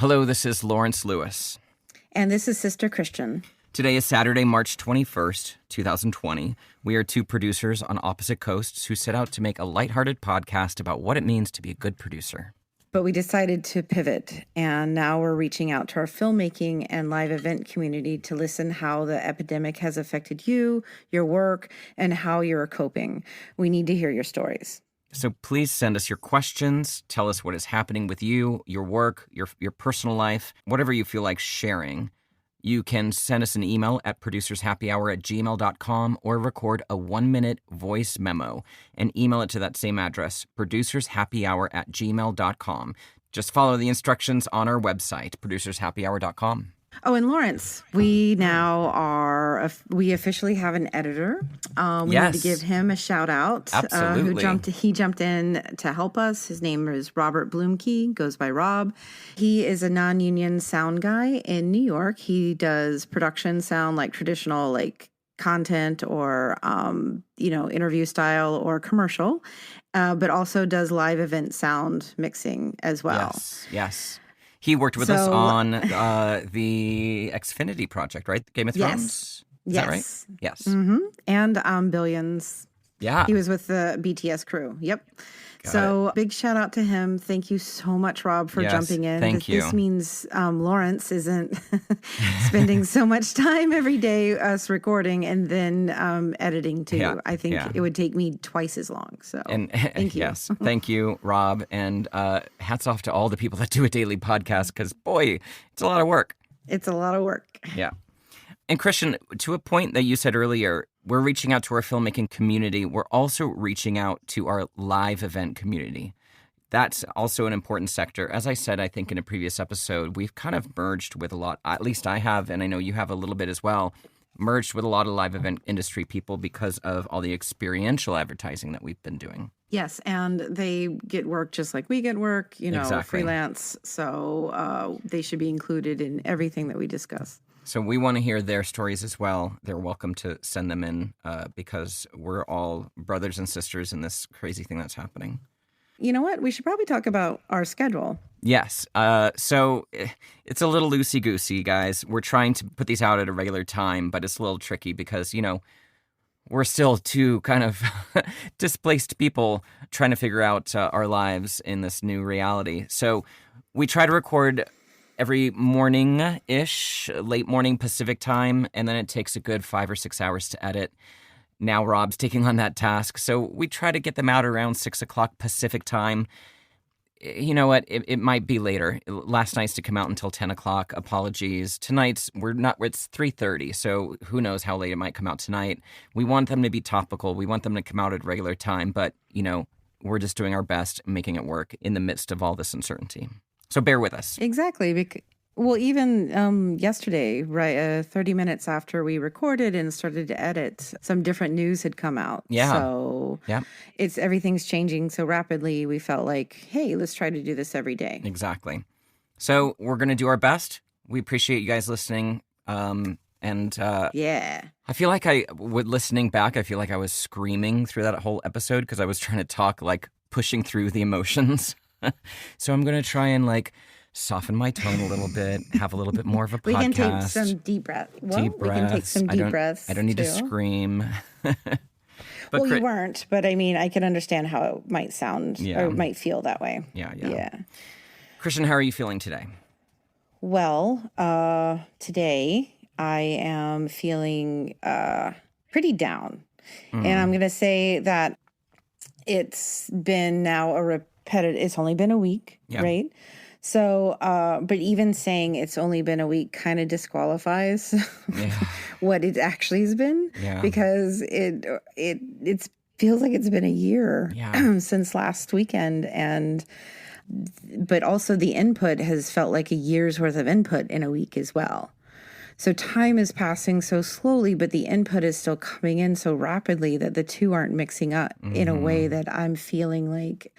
Hello, this is Lawrence Lewis. And this is Sister Christian. Today is Saturday, March 21st, 2020. We are two producers on opposite coasts who set out to make a lighthearted podcast about what it means to be a good producer. But we decided to pivot, and now we're reaching out to our filmmaking and live event community to listen how the epidemic has affected you, your work, and how you're coping. We need to hear your stories. So please send us your questions. Tell us what is happening with you, your work, your personal life, whatever you feel like sharing. You can send us an email at producershappyhour@gmail.com or record a 1-minute voice memo and email it to that same address, producershappyhour@gmail.com. Just follow the instructions on our website, producershappyhour.com. Oh, and Lawrence, we officially have an editor. We need to give him a shout out. Absolutely. He jumped in to help us. His name is Robert Bloomkey, goes by Rob. He is a non-union sound guy in New York. He does production sound, like traditional, like content or, interview style or commercial, but also does live event sound mixing as well. Yes. He worked with us on the Xfinity project, right? Game of Thrones? Is that right? Yes. Mm-hmm. And Billions. Yeah. He was with the BTS crew. Yep. Big shout out to him. Thank you so much, Rob, for jumping in. Thank you. This means Lawrence isn't spending so much time every day us recording and then editing too. Yeah. I think it would take me twice as long. So thank you. Yes. Thank you, Rob. And hats off to all the people that do a daily podcast because, boy, it's a lot of work. It's a lot of work. Yeah. And Christian, to a point that you said earlier, we're reaching out to our filmmaking community. We're also reaching out to our live event community. That's also an important sector. As I said, I think in a previous episode, we've kind of merged with a lot, at least I have, and I know you have a little bit as well, merged with a lot of live event industry people because of all the experiential advertising that we've been doing. Yes, and they get work just like we get work, Exactly. Freelance. So they should be included in everything that we discuss. So we want to hear their stories as well. They're welcome to send them in because we're all brothers and sisters in this crazy thing that's happening. You know what? We should probably talk about our schedule. Yes. So it's a little loosey-goosey, guys. We're trying to put these out at a regular time, but it's a little tricky because, we're still two kind of displaced people trying to figure out our lives in this new reality. So we try to record every morning-ish, late morning Pacific time, and then it takes a good 5 or 6 hours to edit. Now Rob's taking on that task, so we try to get them out around 6 o'clock Pacific time. You know what? It might be later. Last night's to come out until 10 o'clock. Apologies. Tonight's, it's 3:30, so who knows how late it might come out tonight. We want them to be topical. We want them to come out at regular time, but, we're just doing our best making it work in the midst of all this uncertainty. So bear with us. Exactly. Well, even yesterday, right, 30 minutes after we recorded and started to edit, some different news had come out. Yeah. So everything's changing so rapidly. We felt like, hey, let's try to do this every day. Exactly. So we're going to do our best. We appreciate you guys listening. I feel like listening back, I feel like I was screaming through that whole episode because I was trying to talk, like pushing through the emotions. So I'm going to try and soften my tone a little bit, have a little bit more of a podcast. We can take some deep breaths. We can take some deep breaths. I don't need to scream. Well, you weren't, but I mean, I can understand how it might sound or might feel that way. Yeah. Christian, how are you feeling today? Well, today I am feeling pretty down. And I'm going to say that it's been now it's only been a week, right? So, but even saying it's only been a week kind of disqualifies what it actually has been because it feels like it's been a year since last weekend. But also the input has felt like a year's worth of input in a week as well. So time is passing so slowly, but the input is still coming in so rapidly that the two aren't mixing up in a way that I'm feeling like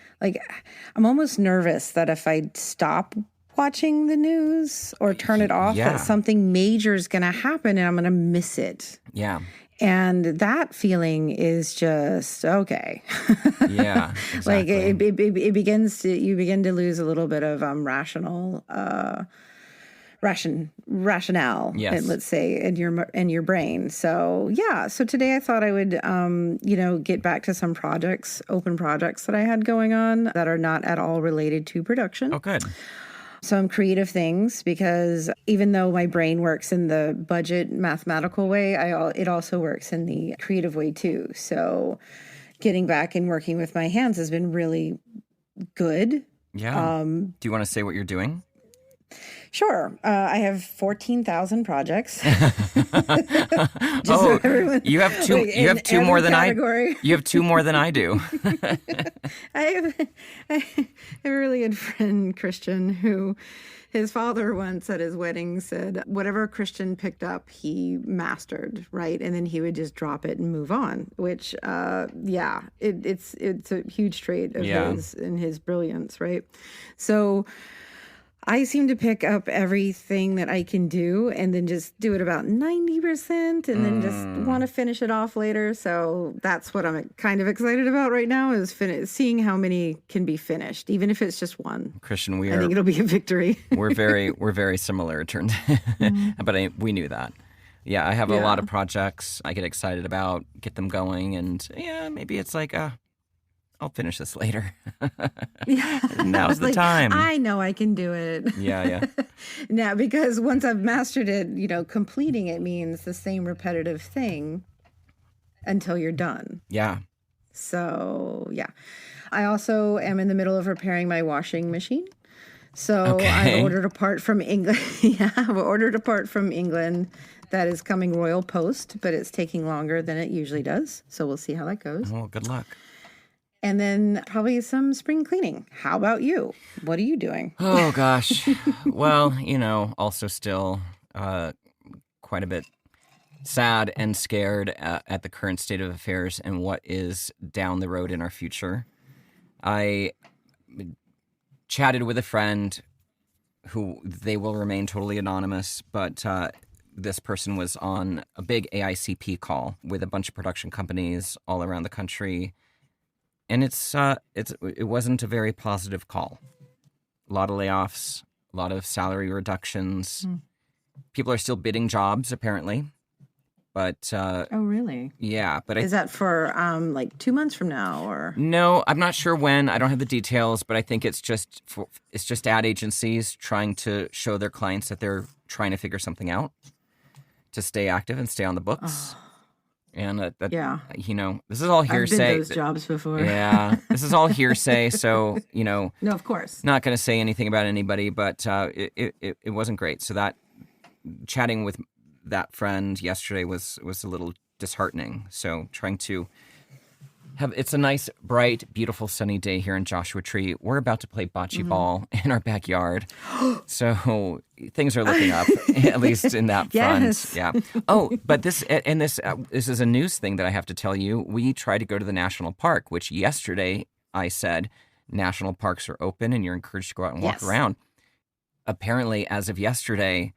I'm almost nervous that if I stop watching the news or turn it off, that something major is going to happen and I'm going to miss it. Yeah. And that feeling is just okay. Yeah, Like exactly. it begins to, you begin to lose a little bit of rationale, Yes. let's say, in your brain. So yeah, so today I thought I would get back to some open projects that I had going on that are not at all related to production. Oh, good. Some creative things, because even though my brain works in the budget mathematical way, it also works in the creative way too. So getting back and working with my hands has been really good. Yeah. Do you want to say what you're doing? Sure. I have 14,000 projects. Oh, everyone, you have two. like, You have two more than category. You have two more than I do. I have a really good friend, Christian, who his father once at his wedding said, whatever Christian picked up, he mastered, right? And then he would just drop it and move on, which, it's a huge trait of his and his brilliance, right? So I seem to pick up everything that I can do and then just do it about 90% and then just want to finish it off later. So that's what I'm kind of excited about right now, is seeing how many can be finished, even if it's just one. Christian, I think it'll be a victory. we're very similar. It turned, but we knew that. Yeah, I have a lot of projects I get excited about, get them going, and maybe it's like I'll finish this later. Now's the time. I know I can do it. Yeah. Now, because once I've mastered it, completing it means the same repetitive thing until you're done. Yeah. So, yeah. I also am in the middle of repairing my washing machine. So Okay. I've ordered a part from England. I've ordered a part from England that is coming Royal Post, but it's taking longer than it usually does. So we'll see how that goes. Well, good luck. And then probably some spring cleaning. How about you? What are you doing? Oh, gosh. Well, also still quite a bit sad and scared at the current state of affairs and what is down the road in our future. I chatted with a friend who they will remain totally anonymous, but this person was on a big AICP call with a bunch of production companies all around the country. And it wasn't a very positive call. A lot of layoffs, a lot of salary reductions. People are still bidding jobs, apparently. But oh, really? Yeah, but is that for like 2 months from now, or? No, I'm not sure when. I don't have the details, but I think it's just ad agencies trying to show their clients that they're trying to figure something out to stay active and stay on the books. And this is all hearsay. I've been those jobs before. Yeah, this is all hearsay. So no, of course, not going to say anything about anybody. But it wasn't great. So that chatting with that friend yesterday was a little disheartening. So trying to it's a nice, bright, beautiful, sunny day here in Joshua Tree. We're about to play bocce ball in our backyard. So things are looking up, at least in that yes. front. Yeah. Oh, but this is a news thing that I have to tell you. We tried to go to the national park, which yesterday I said national parks are open and you're encouraged to go out and walk around. Apparently, as of yesterday,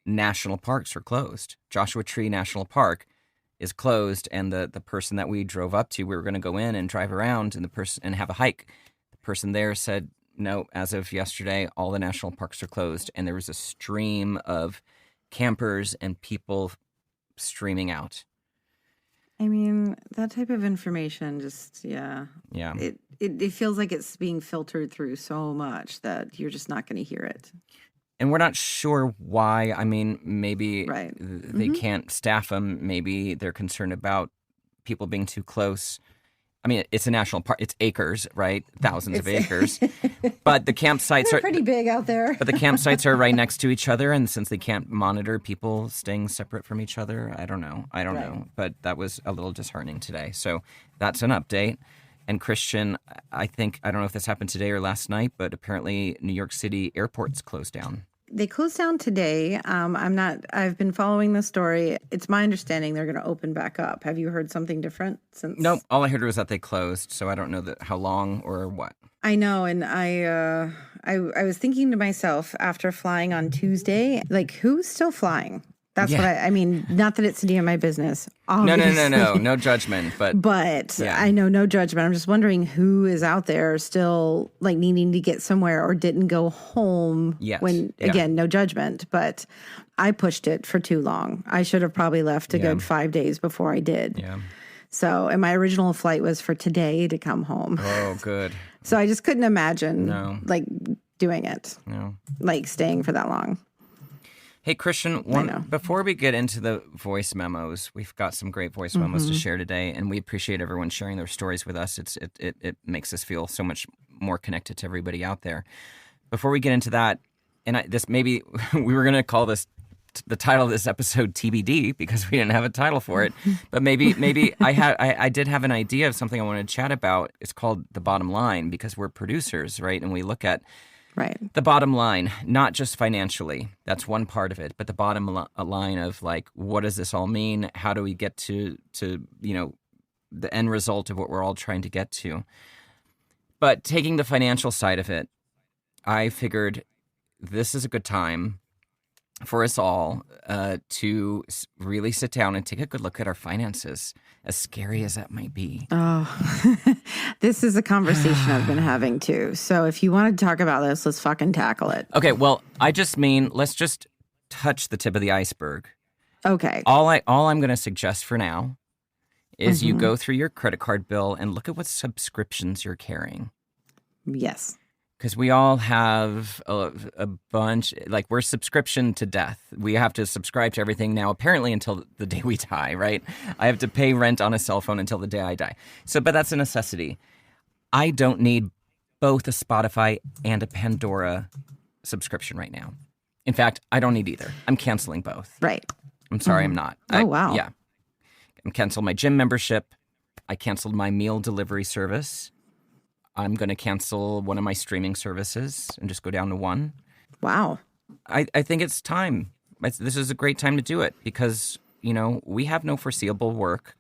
national parks are closed. Joshua Tree National Park is closed, and the person that we drove up to, we were going to go in and drive around and have a hike. The person there said, no, as of yesterday, all the national parks are closed, and there was a stream of campers and people streaming out. I mean, that type of information just, Yeah. It feels like it's being filtered through so much that you're just not going to hear it. And we're not sure why. I mean, maybe right. They can't staff them. Maybe they're concerned about people being too close. I mean, it's a national park. It's acres, right? Thousands of acres. But the campsites are pretty big out there. But the campsites are right next to each other. And since they can't monitor people staying separate from each other, I don't know. Know. But that was a little disheartening today. So that's an update. And Christian, I don't know if this happened today or last night, but apparently New York City Airport's closed down. They closed down today. I've been following the story. It's my understanding they're going to open back up. Have you heard something different since? Nope. All I heard was that they closed. So I don't know how long or what. I know. And I was thinking to myself after flying on Tuesday, like, who's still flying? That's what I mean. Not that it's any of my business. Obviously. No judgment. But I know no judgment. I'm just wondering who is out there still like needing to get somewhere or didn't go home. Yes. When again, no judgment. But I pushed it for too long. I should have probably left a good 5 days before I did. Yeah. So, and my original flight was for today to come home. Oh, good. So I just couldn't imagine like doing it. No. Like staying for that long. Hey, Christian, before we get into the voice memos, we've got some great voice memos to share today, and we appreciate everyone sharing their stories with us. It makes us feel so much more connected to everybody out there. Before we get into that, and maybe we were going to call the title of this episode TBD because we didn't have a title for it, but maybe I did have an idea of something I wanted to chat about. It's called The Bottom Line because we're producers, right? And we look at the bottom line, not just financially. That's one part of it, but the bottom line of like, what does this all mean? How do we get to the end result of what we're all trying to get to? But taking the financial side of it, I figured this is a good time for us all to really sit down and take a good look at our finances, as scary as that might be. Oh, this is a conversation I've been having too. So if you want to talk about this, let's fucking tackle it. Okay, well, I just mean let's just touch the tip of the iceberg. Okay. All I'm going to suggest for now is you go through your credit card bill and look at what subscriptions you're carrying. Yes. Because we all have a bunch, like we're subscription to death. We have to subscribe to everything now, apparently until the day we die, right? I have to pay rent on a cell phone until the day I die. But that's a necessity. I don't need both a Spotify and a Pandora subscription right now. In fact, I don't need either. I'm canceling both. Right. I'm sorry, I'm not. Wow. Yeah. I'm canceling my gym membership. I canceled my meal delivery service. I'm going to cancel one of my streaming services and just go down to one. Wow. I think it's time. This is a great time to do it because, we have no foreseeable work.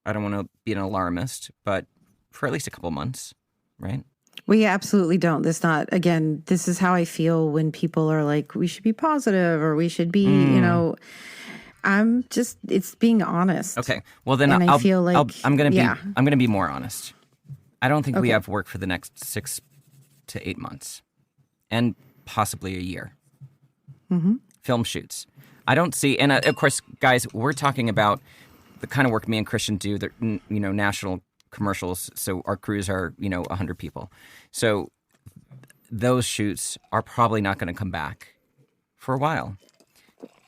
I don't want to be an alarmist, but for at least a couple months, right? We absolutely don't. This is how I feel when people are like, we should be positive or we should be, it's being honest. Okay. Well, then I feel like I'm going to be more honest. I don't think we have work for the next 6 to 8 months and possibly a year. Film shoots. I don't see, and of course, guys, we're talking about the kind of work me and Christian do, that, national commercials. So our crews are, 100 people. So those shoots are probably not going to come back for a while.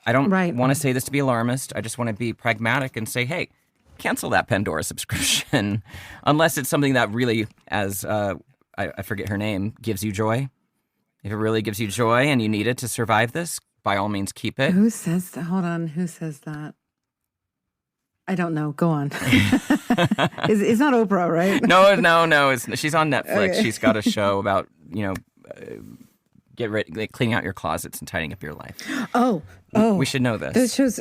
I don't want to say this to be alarmist. I just want to be pragmatic and say, hey, cancel that Pandora subscription unless it's something that really, as I forget her name, gives you joy. If it really gives you joy and you need it to survive this, by all means, keep it. Who says that? Hold on. Who says that? I don't know. Go on. It's not Oprah, right? No. She's on Netflix. Okay. She's got a show about, get ready, like, cleaning out your closets and tidying up your life. Oh. We should know this. Those shows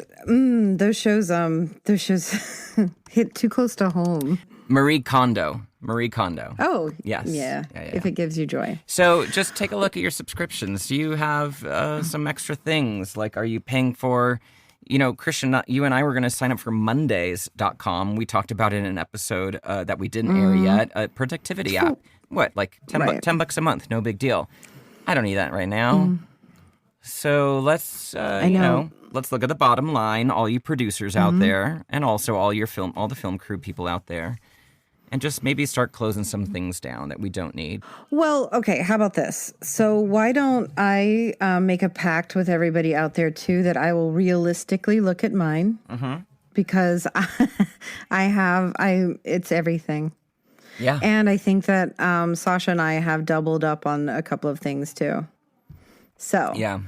hit too close to home. Marie Kondo. Oh, yes. Yeah. If it gives you joy. So just take a look at your subscriptions. Do you have some extra things? Like, are you paying for, Christian, you and I were going to sign up for Mondays.com. We talked about it in an episode that we didn't air yet. A productivity app. What, like $10 a month? No big deal. I don't need that right now. So let's, let's look at the bottom line, all you producers out there, and also all the film crew people out there, and just maybe start closing some things down that we don't need. Well, okay, how about this? So why don't I make a pact with everybody out there, too, that I will realistically look at mine, because it's everything. Yeah. And I think that Sasha and I have doubled up on a couple of things, too. So yeah.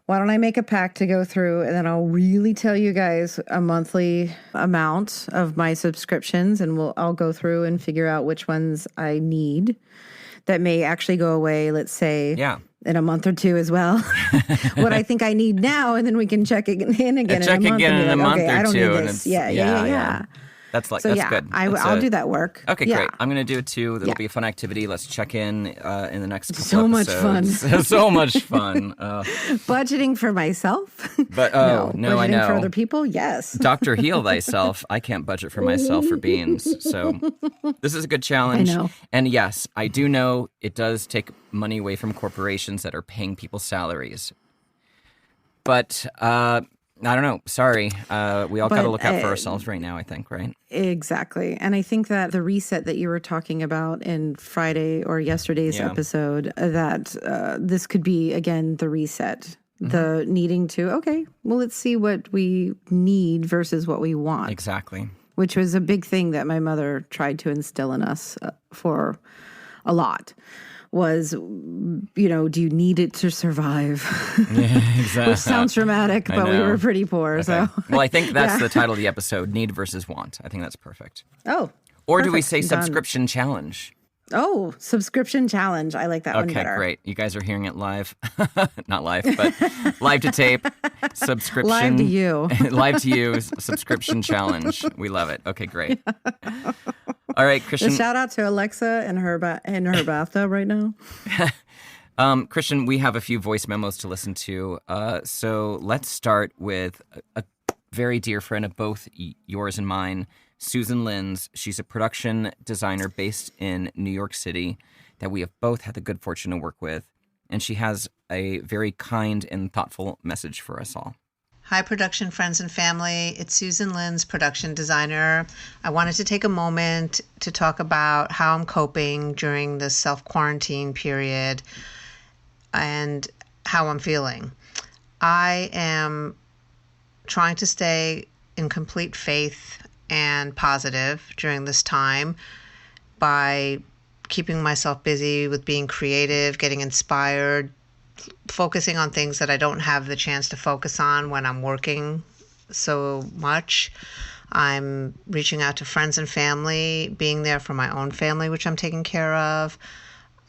Why don't I make a pact to go through, and then I'll really tell you guys a monthly amount of my subscriptions, and I'll go through and figure out which ones I need that may actually go away, let's say, in a month or two as well. What I think I need now, and then we can check in again in a month. Check again in a month or I don't two. need this. Yeah. That's like, So that's yeah, good. I'll do that work. Okay, Yeah. great. I'm going to do it too. That'll Yeah. be a fun activity. Let's check in the next couple So much fun. episodes. So much fun. Budgeting for myself? But no, I budgeting know. for other people? Yes. Dr. Heal thyself. I can't budget for myself for beans. So this is a good challenge. I know. And yes, I do know it does take money away from corporations that are paying people's salaries. But I don't know. Sorry. We all got to look out for ourselves right now, I think, right? Exactly. And I think that the reset that you were talking about in Friday or yesterday's episode, that this could be, again, the reset. The needing to, okay, well, let's see what we need versus what we want. Exactly. Which was a big thing that my mother tried to instill in us for a lot. Was, do you need it to survive? Yeah, exactly. Which sounds dramatic, but we were pretty poor. Okay. So, well, I think that's the title of the episode: Need versus Want. I think that's perfect. Oh, or do we perfect. say Done. subscription challenge? Oh, subscription challenge. I like that one better. Okay, great. You guys are hearing it live. Not live, but live to tape. Subscription. Live to you. Live to you. Subscription challenge. We love it. Okay, great. All right, Christian. Shout out to Alexa in her bathtub right now. Christian, we have a few voice memos to listen to. So let's start with a very dear friend of both yours and mine, Susan Linss. She's a production designer based in New York City that we have both had the good fortune to work with. And she has a very kind and thoughtful message for us all. Hi, production friends and family. It's Susan Linss, production designer. I wanted to take a moment to talk about how I'm coping during this self-quarantine period and how I'm feeling. I am trying to stay in complete faith and positive during this time by keeping myself busy with being creative, getting inspired, focusing on things that I don't have the chance to focus on when I'm working so much. I'm reaching out to friends and family, being there for my own family, which I'm taking care of.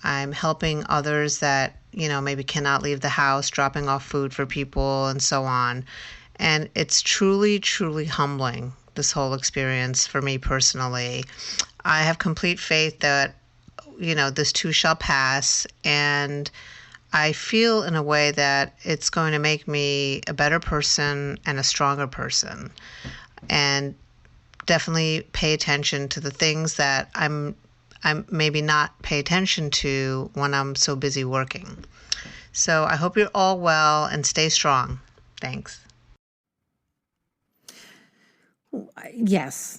I'm helping others that, maybe cannot leave the house, dropping off food for people and so on. And it's truly, truly humbling, this whole experience for me personally. I have complete faith that, this too shall pass, and I feel in a way that it's going to make me a better person and a stronger person, and definitely pay attention to the things that I'm maybe not pay attention to when I'm so busy working. So I hope you're all well and stay strong. Thanks. Yes,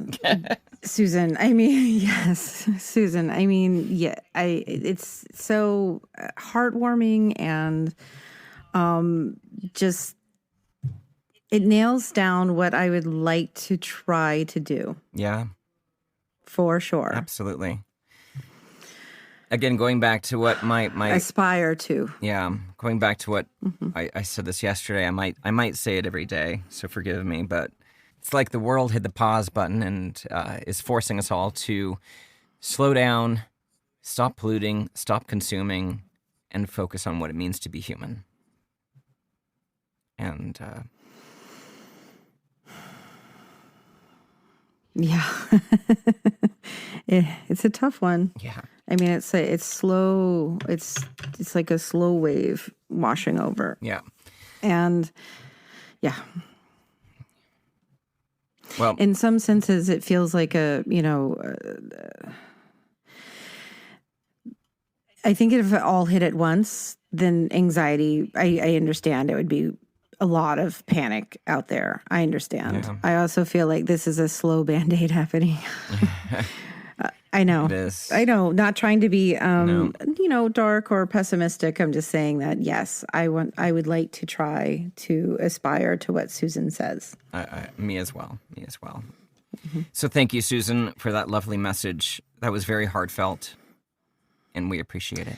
Susan. I mean, yes, Susan. I mean, yeah. It's so heartwarming and just it nails down what I would like to try to do. Yeah, for sure. Absolutely. Again, going back to what my aspire to. Yeah, going back to what I said this yesterday. I might say it every day, so forgive me, but. It's like the world hit the pause button and is forcing us all to slow down, stop polluting, stop consuming, and focus on what it means to be human. And yeah, it's a tough one. Yeah, I mean, it's slow. It's like a slow wave washing over. Yeah, and yeah. Well, in some senses, it feels like I think if it all hit at once, then anxiety, I understand it would be a lot of panic out there. I understand. Yeah. I also feel like this is a slow Band-Aid happening. I know. It is. I know. Not trying to be, dark or pessimistic. I'm just saying that, yes, I would like to try to aspire to what Susan says. Me as well. Mm-hmm. So thank you, Susan, for that lovely message. That was very heartfelt, and we appreciate it.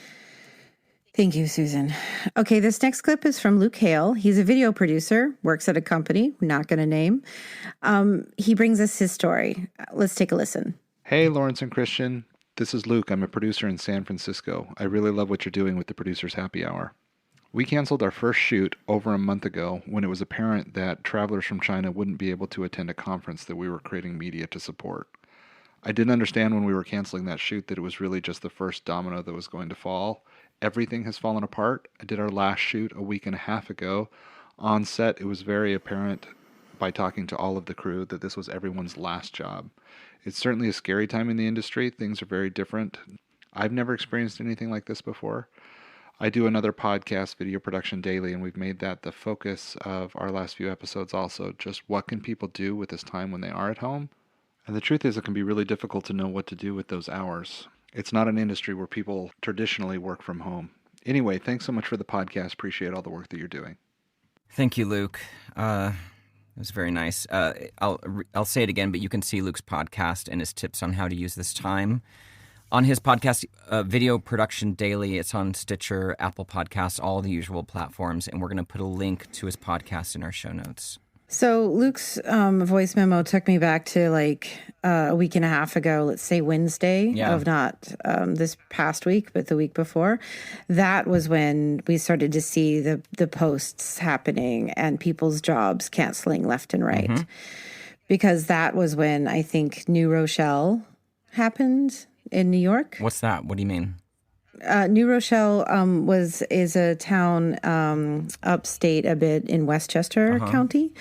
Thank you, Susan. Okay, this next clip is from Luke Hale. He's a video producer, works at a company, not going to name. He brings us his story. Let's take a listen. Hey, Lawrence and Christian. This is Luke. I'm a producer in San Francisco. I really love what you're doing with the Producers Happy Hour. We canceled our first shoot over a month ago when it was apparent that travelers from China wouldn't be able to attend a conference that we were creating media to support. I didn't understand when we were canceling that shoot that it was really just the first domino that was going to fall. Everything has fallen apart. I did our last shoot a week and a half ago. On set, it was very apparent by talking to all of the crew that this was everyone's last job. It's certainly a scary time in the industry. Things are very different. I've never experienced anything like this before. I do another podcast, Video Production Daily, and we've made that the focus of our last few episodes also. Just what can people do with this time when they are at home? And the truth is it can be really difficult to know what to do with those hours. It's not an industry where people traditionally work from home. Anyway, thanks so much for the podcast. Appreciate all the work that you're doing. Thank you, Luke. It was very nice. I'll say it again, but you can see Luke's podcast and his tips on how to use this time on his podcast, Video Production Daily. It's on Stitcher, Apple Podcasts, all the usual platforms, and we're going to put a link to his podcast in our show notes. So Luke's voice memo took me back to like a week and a half ago, let's say Wednesday of not this past week, but the week before. That was when we started to see the posts happening and people's jobs canceling left and right. Because that was when I think New Rochelle happened in New York. What's that? What do you mean? New Rochelle is a town upstate a bit in Westchester County.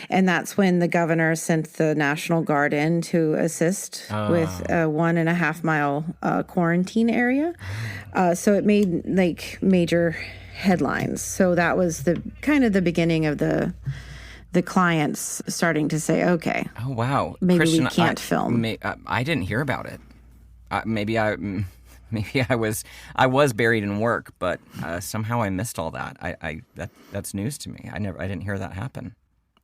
And that's when the governor sent the National Guard in to assist with a 1.5 mile quarantine area. So it made like major headlines. So that was the kind of the beginning of the clients starting to say, okay. Oh, wow. Maybe Christian, we can't film. I didn't hear about it. Maybe I was buried in work, but somehow I missed all that. That's news to me. I didn't hear that happen.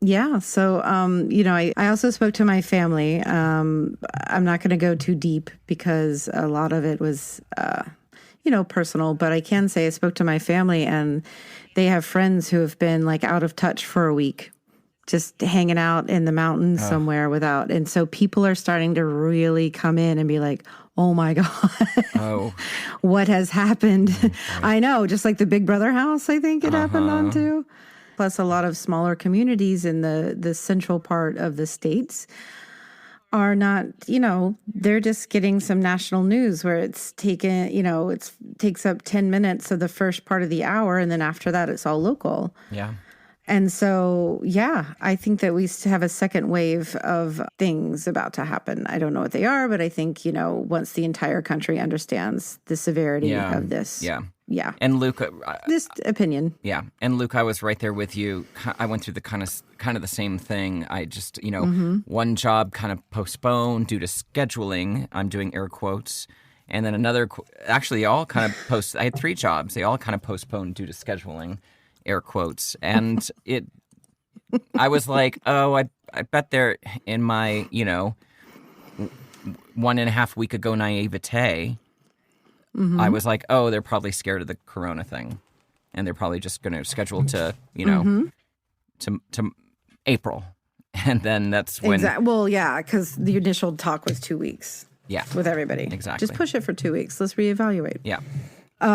Yeah. So, I also spoke to my family. I'm not going to go too deep because a lot of it was, personal, but I can say I spoke to my family and they have friends who have been like out of touch for a week, just hanging out in the mountains somewhere without. And so people are starting to really come in and be like, oh my God, what has happened? Right. I know, just like the Big Brother house, I think it happened on too. Plus a lot of smaller communities in the central part of the states are not, they're just getting some national news where it's taken, it takes up 10 minutes of the first part of the hour. And then after that, it's all local. Yeah. And so, I think that we have a second wave of things about to happen. I don't know what they are, but I think, once the entire country understands the severity of this. Yeah. Yeah. And Luke, this opinion. Yeah. And Luke, I was right there with you. I went through the kind of the same thing. I just, one job kind of postponed due to scheduling. I'm doing air quotes. And then another, actually all kind of I had 3 jobs. They all kind of postponed due to scheduling. Air quotes. And I was like, I bet they're in my, 1.5 week ago naivete. I was like, they're probably scared of the corona thing. And they're probably just going to schedule to, to April. And then that's when. Well, yeah, because the initial talk was 2 weeks. Yeah. With everybody. Exactly. Just push it for 2 weeks. Let's reevaluate. Yeah.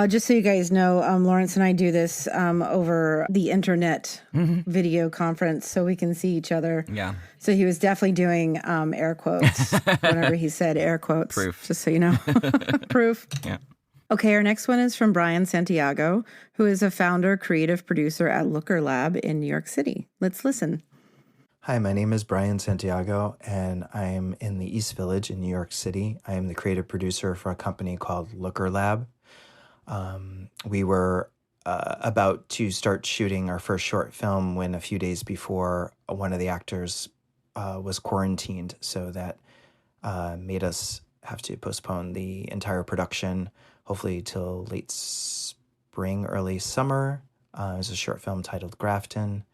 Just so you guys know, Lawrence and I do this over the internet video conference so we can see each other. Yeah. So he was definitely doing air quotes whenever he said air quotes. Proof. Just so you know. Proof. Yeah. Okay, our next one is from Brian Santiago, who is a founder, creative producer at Looker Lab in New York City. Let's listen. Hi, my name is Brian Santiago, and I am in the East Village in New York City. I am the creative producer for a company called Looker Lab. We were about to start shooting our first short film when a few days before one of the actors was quarantined, so that made us have to postpone the entire production, hopefully till late spring, early summer. It was a short film titled Grafton.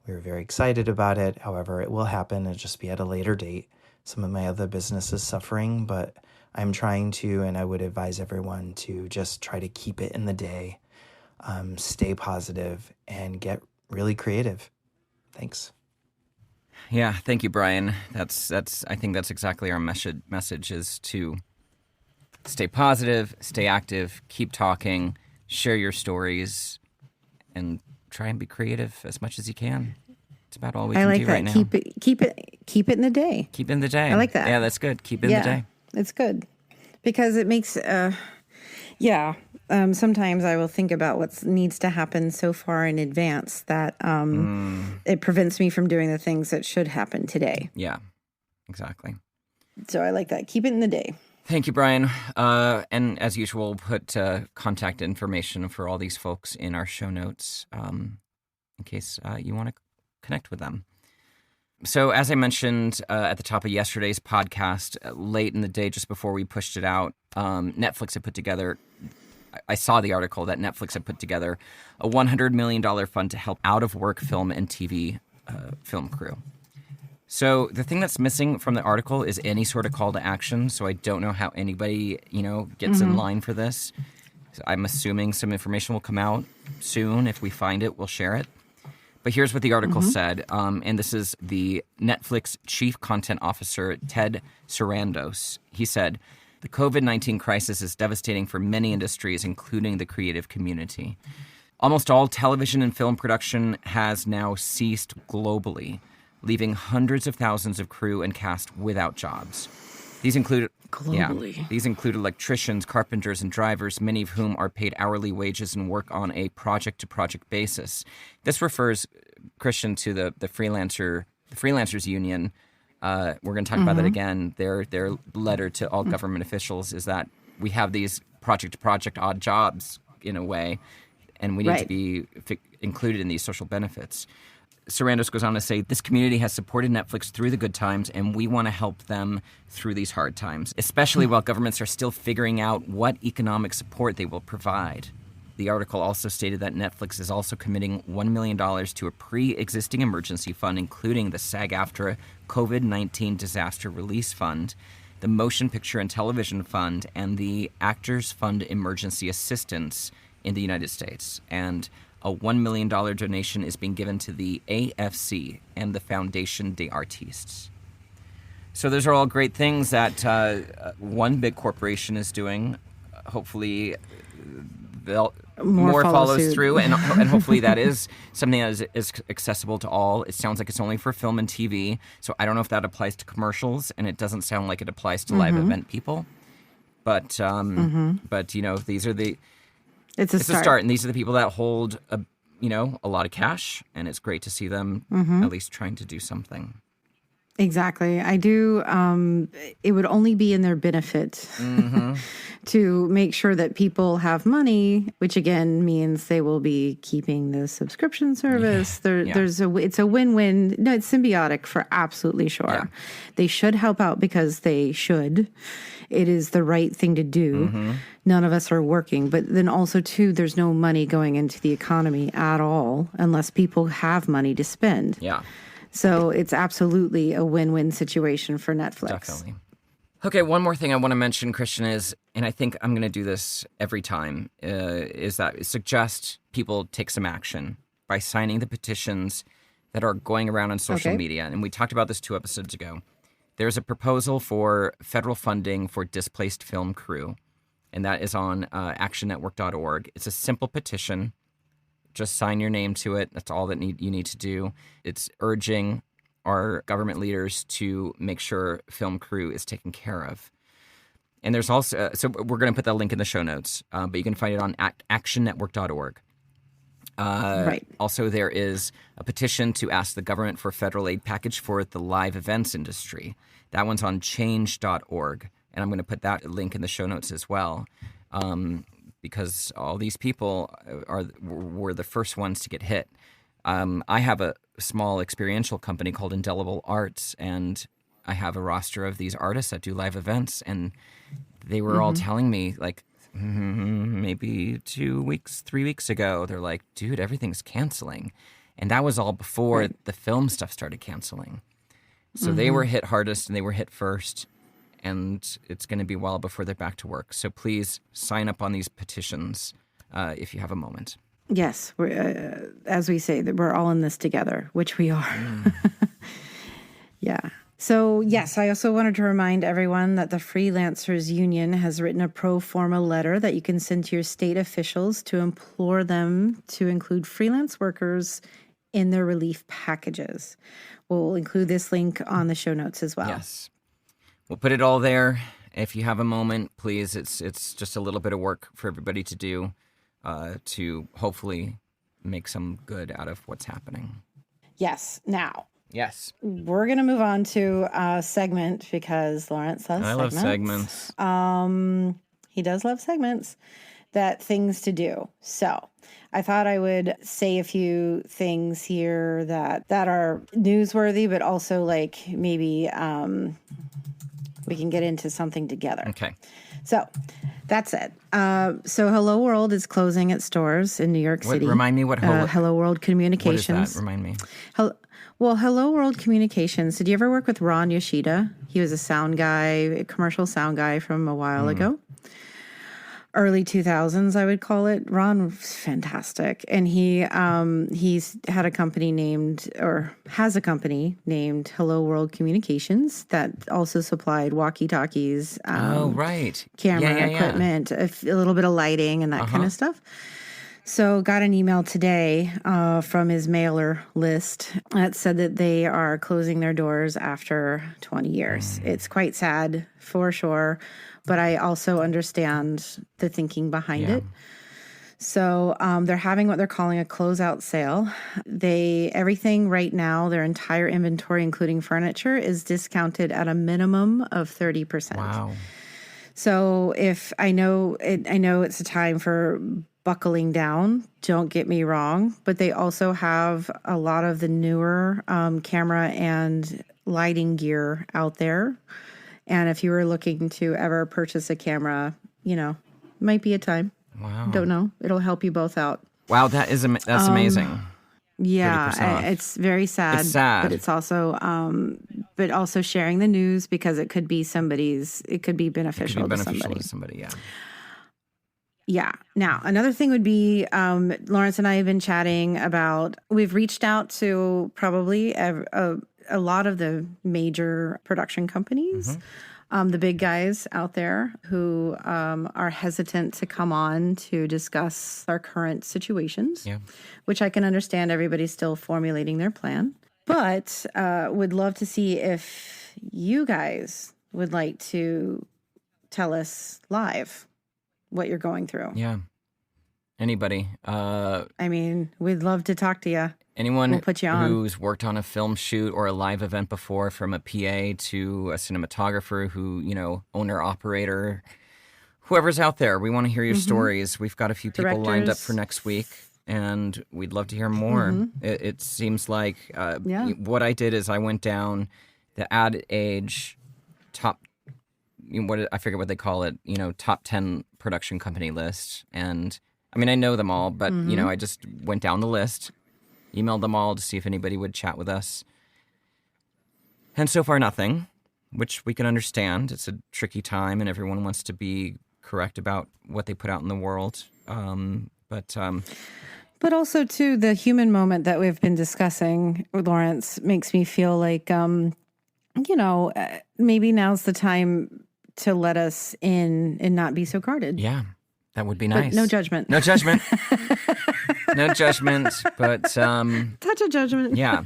We were very excited about it. However, it will happen. It'll just be at a later date. Some of my other business is suffering, but I'm trying to, and I would advise everyone to just try to keep it in the day, stay positive, and get really creative. Thanks. Yeah, thank you, Brian. That's. I think that's exactly our message is to stay positive, stay active, keep talking, share your stories, and try and be creative as much as you can. It's about all we I can like do that. right now. Keep it in the day. Keep it in the day. I like that. Yeah, that's good. Keep it in the day. It's good because it makes, sometimes I will think about what needs to happen so far in advance that it prevents me from doing the things that should happen today. Yeah, exactly. So I like that. Keep it in the day. Thank you, Brian. And as usual, we'll put contact information for all these folks in our show notes in case you want to connect with them. So as I mentioned at the top of yesterday's podcast, late in the day, just before we pushed it out, Netflix had put together, I saw the article that Netflix had put together a $100 million fund to help out-of-work film and TV film crew. So the thing that's missing from the article is any sort of call to action. So I don't know how anybody, gets in line for this. So I'm assuming some information will come out soon. If we find it, we'll share it. But here's what the article said, and this is the Netflix Chief Content Officer, Ted Sarandos. He said, the COVID-19 crisis is devastating for many industries, including the creative community. Almost all television and film production has now ceased globally, leaving hundreds of thousands of crew and cast without jobs. These include these include electricians, carpenters, and drivers, many of whom are paid hourly wages and work on a project-to-project basis. This refers, Christian, to the freelancers union. We're going to talk about that again. Their letter to all government officials is that we have these project-to-project odd jobs in a way, and we need to be included in these social benefits. Sarandos goes on to say, this community has supported Netflix through the good times, and we want to help them through these hard times, especially while governments are still figuring out what economic support they will provide. The article also stated that Netflix is also committing $1 million to a pre-existing emergency fund, including the SAG-AFTRA COVID-19 Disaster Release Fund, the Motion Picture and Television Fund, and the Actors Fund Emergency Assistance in the United States. And a $1 million donation is being given to the AFC and the Foundation des Artistes. So those are all great things that one big corporation is doing. Hopefully, more follows through, and hopefully that is something that is accessible to all. It sounds like it's only for film and TV, so I don't know if that applies to commercials, and it doesn't sound like it applies to live event people. But these are the... It's a start, and these are the people that hold a lot of cash, and it's great to see them at least trying to do something. Exactly. I do. It would only be in their benefit to make sure that people have money, which again means they will be keeping the subscription service. It's a win-win. No, it's symbiotic for absolutely sure. Yeah. They should help out because they should. It is the right thing to do. None of us are working, but then also too, there's no money going into the economy at all unless people have money to spend. Yeah. So it's absolutely a win-win situation for Netflix. Definitely. Okay, one more thing I want to mention, Christian, is, and I think I'm going to do this every time, is that suggest people take some action by signing the petitions that are going around on social media. And we talked about this 2 episodes ago. There's a proposal for federal funding for displaced film crew, and that is on actionnetwork.org. It's a simple petition. Just sign your name to it. That's all that you need to do. It's urging our government leaders to make sure film crew is taken care of. And there's also, so we're going to put that link in the show notes, but you can find it on actionnetwork.org. Also, there is a petition to ask the government for a federal aid package for the live events industry. That one's on change.org. And I'm going to put that link in the show notes as well. Because all these people were the first ones to get hit. I have a small experiential company called Indelible Arts, and I have a roster of these artists that do live events, and they were all telling me, like, maybe 2 weeks, 3 weeks ago, they're like, dude, everything's canceling. And that was all before the film stuff started canceling. So they were hit hardest, and they were hit first. And it's going to be a while before they're back to work. So please sign up on these petitions if you have a moment. Yes, as we say, that we're all in this together, which we are. Yeah. So, yes, I also wanted to remind everyone that the Freelancers Union has written a pro forma letter that you can send to your state officials to implore them to include freelance workers in their relief packages. We'll include this link on the show notes as well. Yes. We'll put it all there. If you have a moment, please, it's just a little bit of work for everybody to do to hopefully make some good out of what's happening. Yes. Now, yes, we're going to move on to a segment because Lawrence loves segments. I love segments. He does love segments. That things to do. So I thought I would say a few things here that are newsworthy, but also like maybe we can get into something together. Okay. So that's it. So Hello World is closing its stores in New York City. Remind me what Hello World Communications. What is that? Remind me. Hello World Communications. Did you ever work with Ron Yoshida? He was a sound guy, a commercial sound guy from a while ago. Early 2000s, I would call it. Ron was fantastic. And he's had a company has a company named Hello World Communications that also supplied walkie-talkies, right. camera equipment, a little bit of lighting and that kind of stuff. So got an email today from his mailer list that said that they are closing their doors after 20 years. It's quite sad for sure, but I also understand the thinking behind it. So they're having what they're calling a closeout sale. Everything right now, their entire inventory, including furniture, is discounted at a minimum of 30%. Wow. So I know it's a time for buckling down, don't get me wrong, but they also have a lot of the newer camera and lighting gear out there. And if you were looking to ever purchase a camera, might be a time. Wow. Don't know. It'll help you both out. Wow, that's amazing. Yeah, it's very sad. It's sad. But it's also sharing the news because it could be beneficial to somebody. Yeah. Yeah. Now, another thing would be Lawrence and I have been chatting about, we've reached out to probably a lot of the major production companies, the big guys out there who are hesitant to come on to discuss our current situations, which I can understand. Everybody's still formulating their plan, but would love to see if you guys would like to tell us live what you're going through. Yeah. Anybody. We'd love to talk to you. Anyone we'll put you on. Who's worked on a film shoot or a live event before, from a PA to a cinematographer owner, operator, whoever's out there, we want to hear your stories. We've got a few people lined up for next week, and we'd love to hear more. It seems like what I did is I went down the ad age top, I forget what they call it, top 10 production company list. And I know them all, but I just went down the list, emailed them all to see if anybody would chat with us. And so far, nothing, which we can understand. It's a tricky time and everyone wants to be correct about what they put out in the world. But also, too, the human moment that we've been discussing, Lawrence, makes me feel like, maybe now's the time to let us in and not be so guarded. Yeah, that would be nice. But no judgment. No judgment. No judgment, but... touch of judgment. Yeah.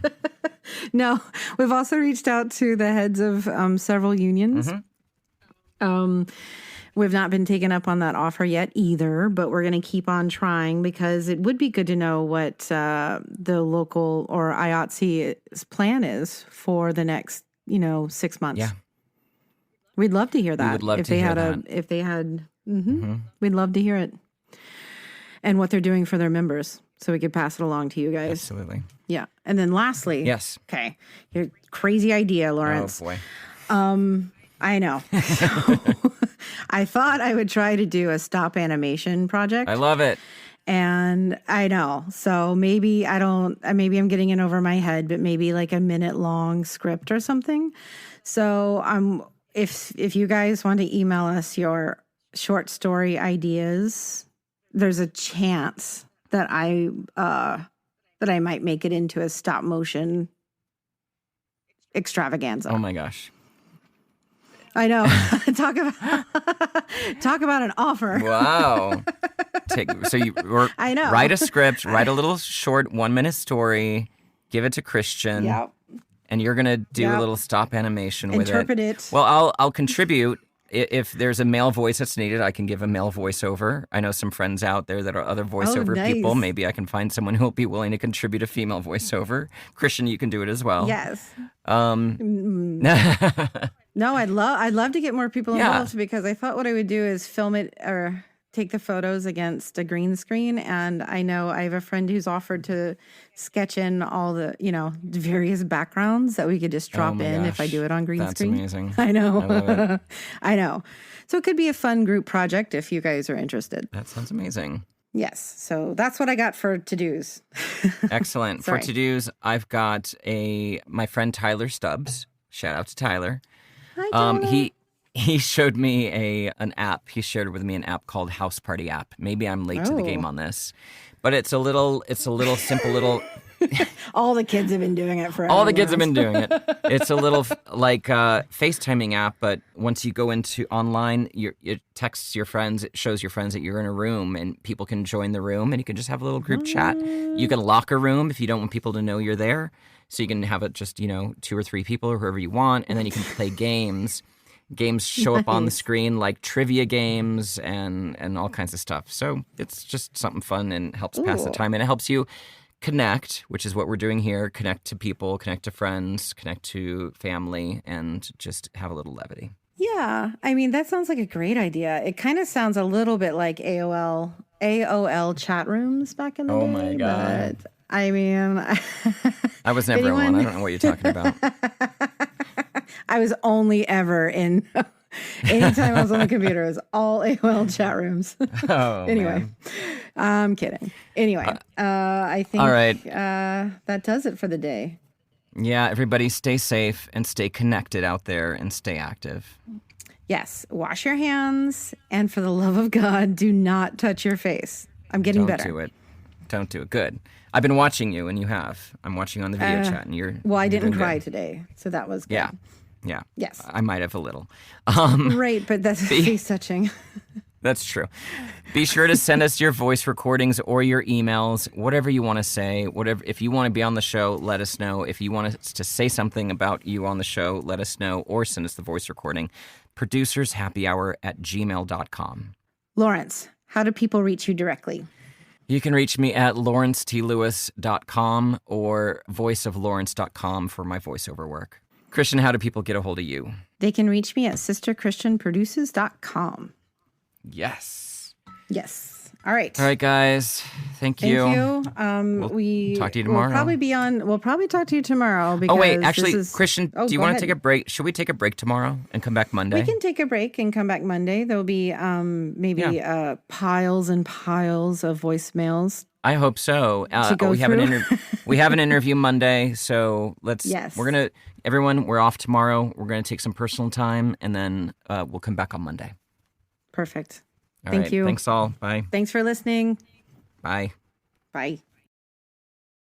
No, we've also reached out to the heads of several unions. We've not been taken up on that offer yet either, but we're going to keep on trying because it would be good to know what the local or IATSE's plan is for the next, 6 months. Yeah. We'd love to hear that. We would love to hear that. We'd love to hear it. And what they're doing for their members so we could pass it along to you guys. Absolutely. Yeah. And then lastly. Yes. Okay. Your crazy idea, Lawrence. Oh, boy. I know. So, I thought I would try to do a stop animation project. I love it. And I know. So maybe I'm getting in over my head, but maybe like a minute-long script or something. So if you guys want to email us your short story ideas, there's a chance that I might make it into a stop motion extravaganza. Oh my gosh. I know. Talk about an offer. Wow. I know. Write a script, write a little short 1-minute story, give it to Christian. Yep. And you're going to do a little stop animation with it. Interpret it. Well, I'll contribute. If there's a male voice that's needed, I can give a male voiceover. I know some friends out there that are other voiceover people. Maybe I can find someone who will be willing to contribute a female voiceover. Christian, you can do it as well. Yes. No, I'd love to get more people involved because I thought what I would do is film it or take the photos against a green screen. And I know I have a friend who's offered to sketch in all the, various backgrounds that we could just drop in if I do it on green screen. That's amazing. I know. I love it. I know. So it could be a fun group project if you guys are interested. That sounds amazing. Yes. So that's what I got for to-dos. Excellent. For to-dos, I've got my friend Tyler Stubbs. Shout out to Tyler. Hi, Tyler. He showed me an app. He shared with me an app called House Party App. Maybe I'm late to the game on this, but it's a little simple little. All the kids have been doing it forever. All the kids have been doing it. It's a little like FaceTiming app, but once you go into online, it texts your friends. It shows your friends that you're in a room, and people can join the room, and you can just have a little group chat. You can lock a room if you don't want people to know you're there, so you can have it just 2 or 3 people or whoever you want, and then you can play games. Games show up on the screen like trivia games and all kinds of stuff. So it's just something fun and helps pass the time. And it helps you connect, which is what we're doing here. Connect to people, connect to friends, connect to family, and just have a little levity. Yeah. I mean, that sounds like a great idea. It kind of sounds a little bit like AOL chat rooms back in the day. Oh my God. But, I mean, I was never in one. I don't know what you're talking about. I was only ever in, anytime I was on the computer, it was all AOL chat rooms. Oh, anyway, man. I'm kidding. Anyway, I think all right. That does it for the day. Yeah, everybody stay safe and stay connected out there and stay active. Yes, wash your hands. And for the love of God, do not touch your face. I'm getting better. Don't do it. Good. I've been watching you, and you have. I'm watching you on the video chat, and you're. Well, I didn't cry good. today, so that was good. Yeah. Yes. I might have a little. Right, but that's face touching. That's true. Be sure to send us your voice recordings or your emails, whatever you want to say. If you want to be on the show, let us know. If you want us to say something about you on the show, let us know, or send us the voice recording. producershappyhour@gmail.com. Lawrence, how do people reach you directly? You can reach me at lawrencetLewis.com or voiceoflawrence.com for my voiceover work. Christian, how do people get a hold of you? They can reach me at sisterchristianproduces.com. Yes. Yes. All right. All right, guys. Thank you. We'll talk to you tomorrow. We'll probably talk to you tomorw. Because Christian, do you want to take a break? Should we take a break tomorrow and come back Monday? We can take a break and come back Monday. There'll be piles and piles of voicemails. I hope so. We have an interview Monday, so let's. Yes. We're off tomorrow. We're gonna take some personal time, and then we'll come back on Monday. Perfect. Thank you. Thanks all. Bye. Thanks for listening. Bye. Bye.